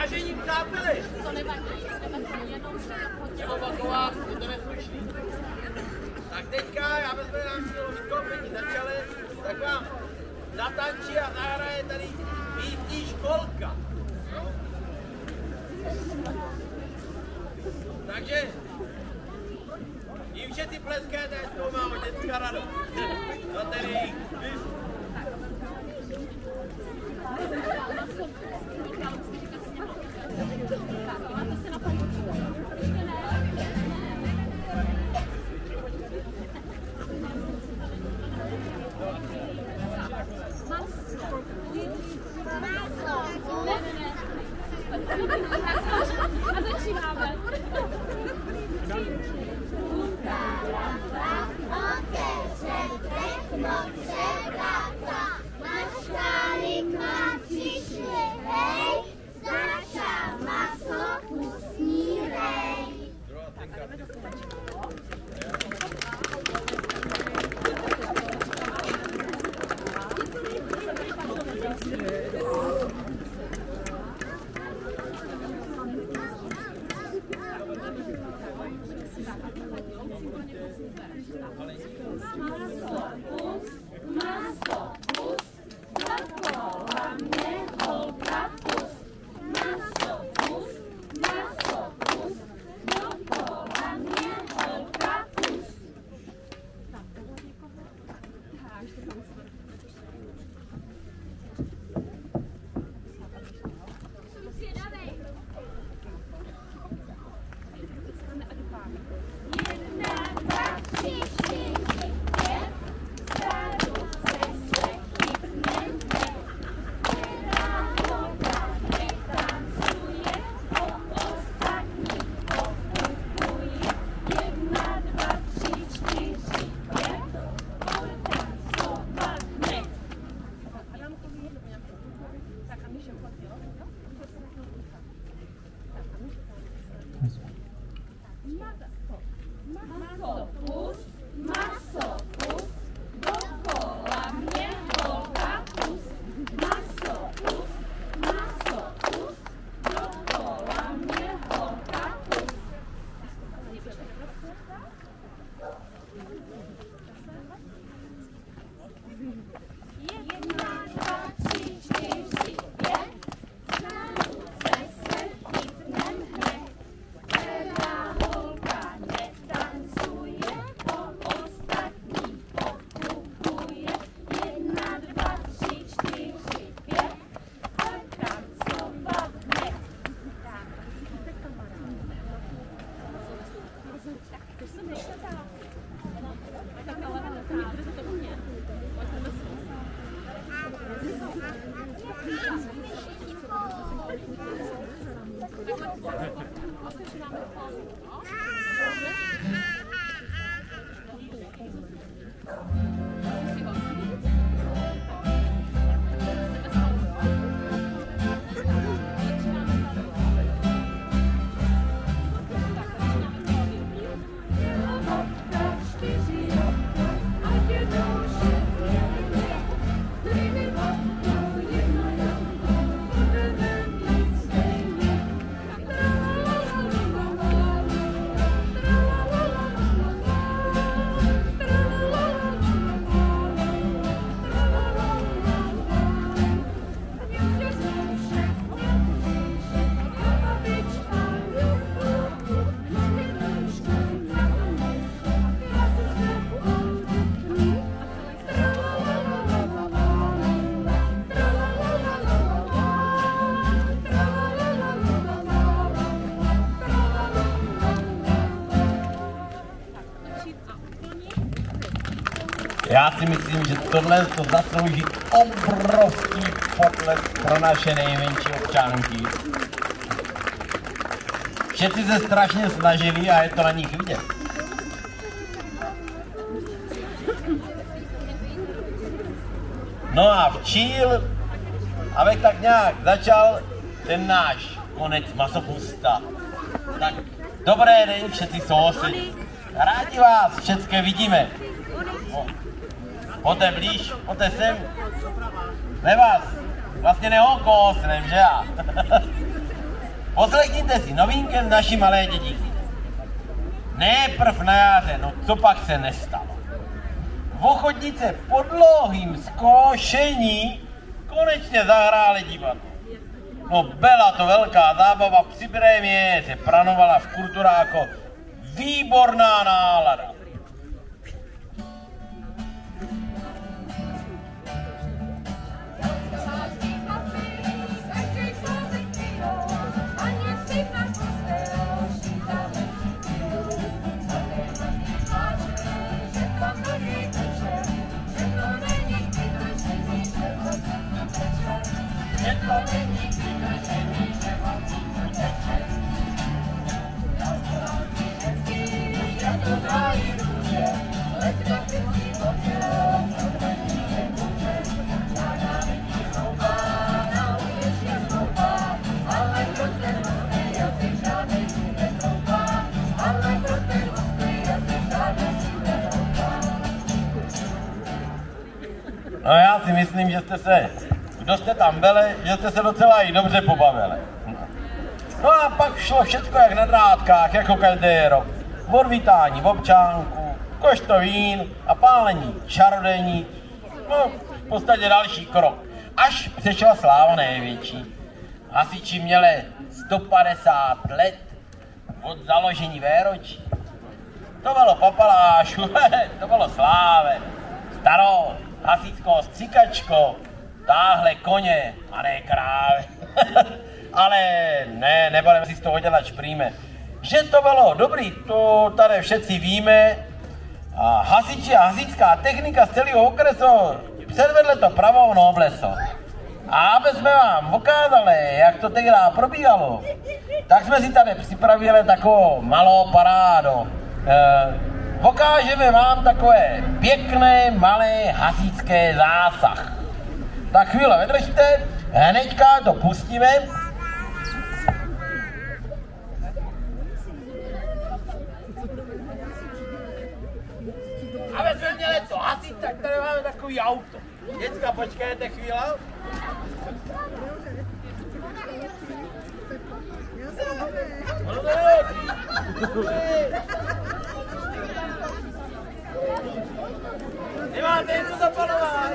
Vážení přáteli! To nevadí, jenom se hodně opakovat, je to neslušný. Tak teďka, já vezme nám vystoupení začali, tak vám zatančí a zahraje tady místní školka. Takže jim všetci pleskajte, až toho máme dětská radost. No tedy a začínáme. já si myslím, že tohle to zaslouží obrovský potlesk pro naše nejmenší občanky. Všetci se strašně snažili a je to na nich vidět. No a včíl, abych tak nějak začal ten náš konec masopusta. Tak dobré den, všetci sousedi. Rádi vás všechny vidíme. Pojďte blíž, pojďte sem. My vás vlastně neokousnem, že já? Poslechněte si novinkem naší malé dědiky. Néprv na jaře, no co pak se nestalo. Vochodnice po dlouhým zkoušení konečně zahráli divadlo. No byla to velká zábava, při prémiéře pranovala v Kulturáko výborná nálada. No já si myslím, že jste se, kdo jste tam byli, že jste se docela i dobře pobavili. No a pak šlo všecko jak na drátkách, jako každý rok. Odvítání v občánku, košto vín a pálení čarodějní. No, v podstatě další krok. Až přišla sláva největší. Hasiči měli 150 let od založení výročí. To bylo papalášu, to bylo sláve. Starou hasičskou stříkačkou táhle koně a ne krávy. Ale ne, nebudeme si z toho dělat šprýme. Že to bylo dobrý, to tady všetci víme. A hasiči a hasičská technika z celého okresu předvedle to pravou nobleso. A aby jsme vám ukázali, jak to tehdy probíhalo, tak jsme si tady připravili takovou malou parádu. Ukážeme vám takové pěkné, malé hasičské zásah. Tak chvíli vydržte, hnedka to pustíme. Aby jsme měli to hasit, tak tady máme takový auto. Děcka, počkejte chvíli. Ono to nehodí. Nemáte jen to zapalovat.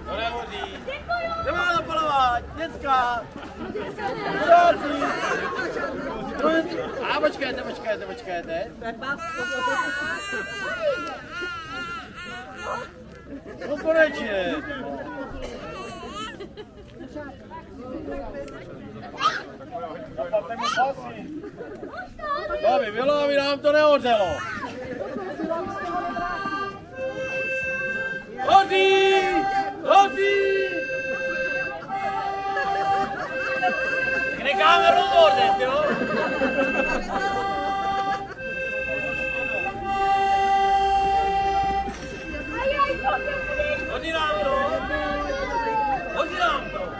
To nehodí. Nemá zapalovat, děcka. Pořádný. A počkejte. No konečně. Zapalte mi pasy. To by bylo, aby nám to nehořelo. Hodí! Tak necháme rozhořet, jo? Hodí nám to!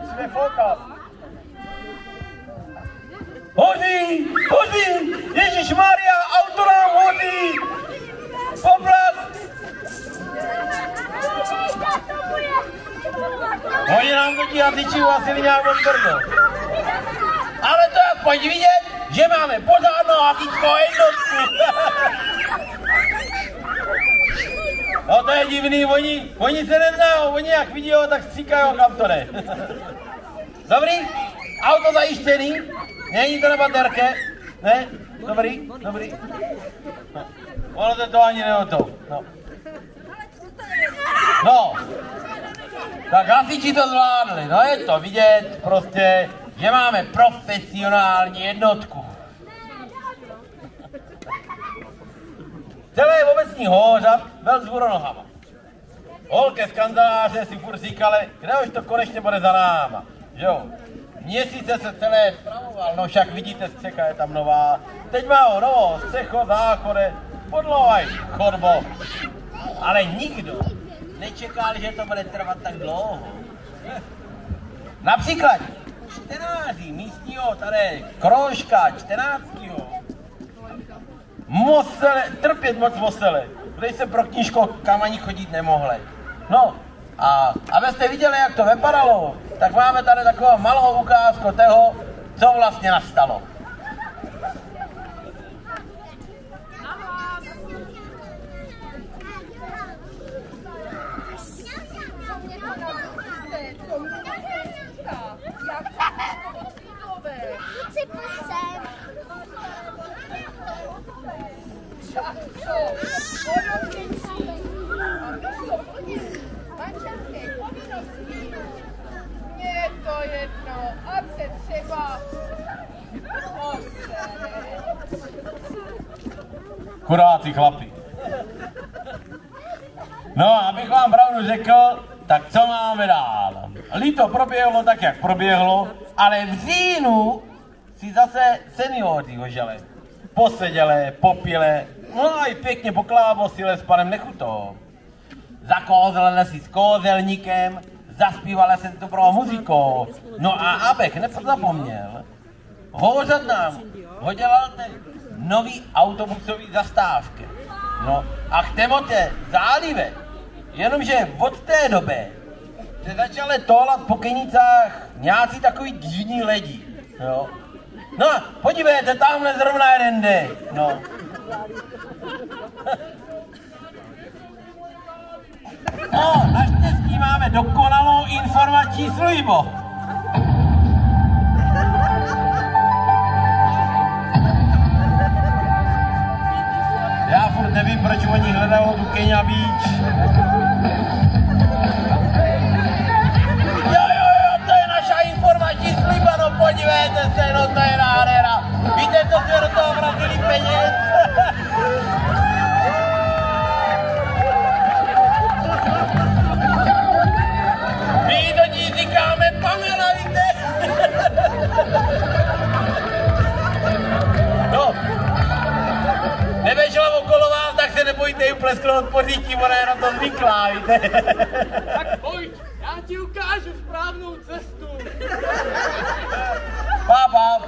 Musíme foukat. Hodí! Ježišmarja, auto nám hodí! Poblast! Hodí nám to ti hasiči asi nějak odbrdo. Ale to je pojď vidět, že máme pořádnou hasičskou jednotku. No to je divný, oni se neznají, oni jak vidí ho, tak stříkají, kam to jde. Dobrý? Auto zajištěný? Není to na baterke? Ne? Dobrý? No. Ono se to ani nehotou. No. Tak hasiči to zvládli, no je to vidět prostě, že máme profesionální jednotku. Celé obecní hořad byl vzhůru nohama. Holky z kanceláře si furt říkali, kde už to konečně bude za náma, že jo. Měsíce se celé spravoval, no však vidíte, střecha je tam nová. Teď má ho novou střecho, záchode, podloha i chodbo. Ale nikdo nečekal, že to bude trvat tak dlouho. Například čtenáři místního tady kroužka čtenářského trpět moc museli, protože se pro knížkou kam ani chodit nemohli. No A abyste viděli, jak to vypadalo, tak máme tady takovou malou ukázku toho, co vlastně nastalo. Je to jedno, ať se třeba posere. Chudáci chlapi. No, abych vám pravdu řekl, tak co máme dál? Líto proběhlo tak, jak proběhlo, ale v říjnu si zase seniori ožili. Poseděli, popili, no a i pěkně poklábosili s panem Nechutou. Zakózelili si s kózelníkem, zaspívali si dobrou muzikou. No a abych nepozapomněl, hovořit nám hodělal ten nový autobusový zastávky. No a k témotě zálivek, jenomže od té doby se začaly tohlat po Kynicách nějací takový divní lidi. Jo. No, podívejte, tamhle zrovna jeden jde. No. No, naštěstí máme dokonalou informační službu. Já furt nevím, proč oni hledají tu Kenya Beach. Jo, to je naša informační služba, no podívejte se, no to je nádhera. Víte, co jsme do toho vratili peněz? My do ní říkáme Pamela, víte? No, neběžela okolo vás, tak se nebojte ji plesknout po říti, ona je na to zvyklá, víte? Tak pojď, já ti ukážu správnou cestu. Pápa.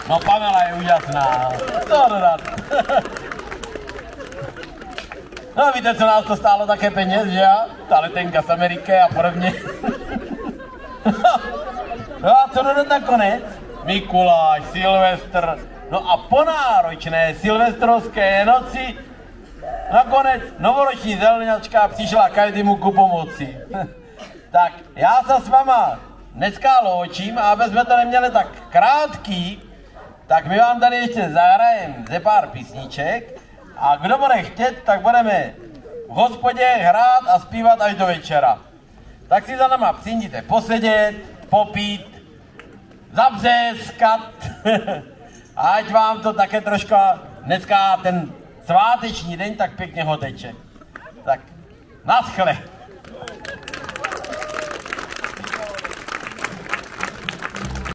No Pamela je úžasná. Co dodat? No víte, co nás to stálo také peněz, že já? Ta letenka z Ameriky a podobně. No a co dodat nakonec? Mikuláš, Silvestr, no a po náročné silvestrovské noci nakonec novoroční zelenačka přišla každému ku pomoci. Tak já se s váma dneska loučím a aby jsme to neměli tak krátký, tak my vám tady ještě zahrajeme ze pár písniček a kdo bude chtět, tak budeme v hospodě hrát a zpívat až do večera. Tak si za náma přijďte posedět, popít, zabřeskat, ať vám to také troška dneska ten sváteční den tak pěkně hoteče. Tak naschle.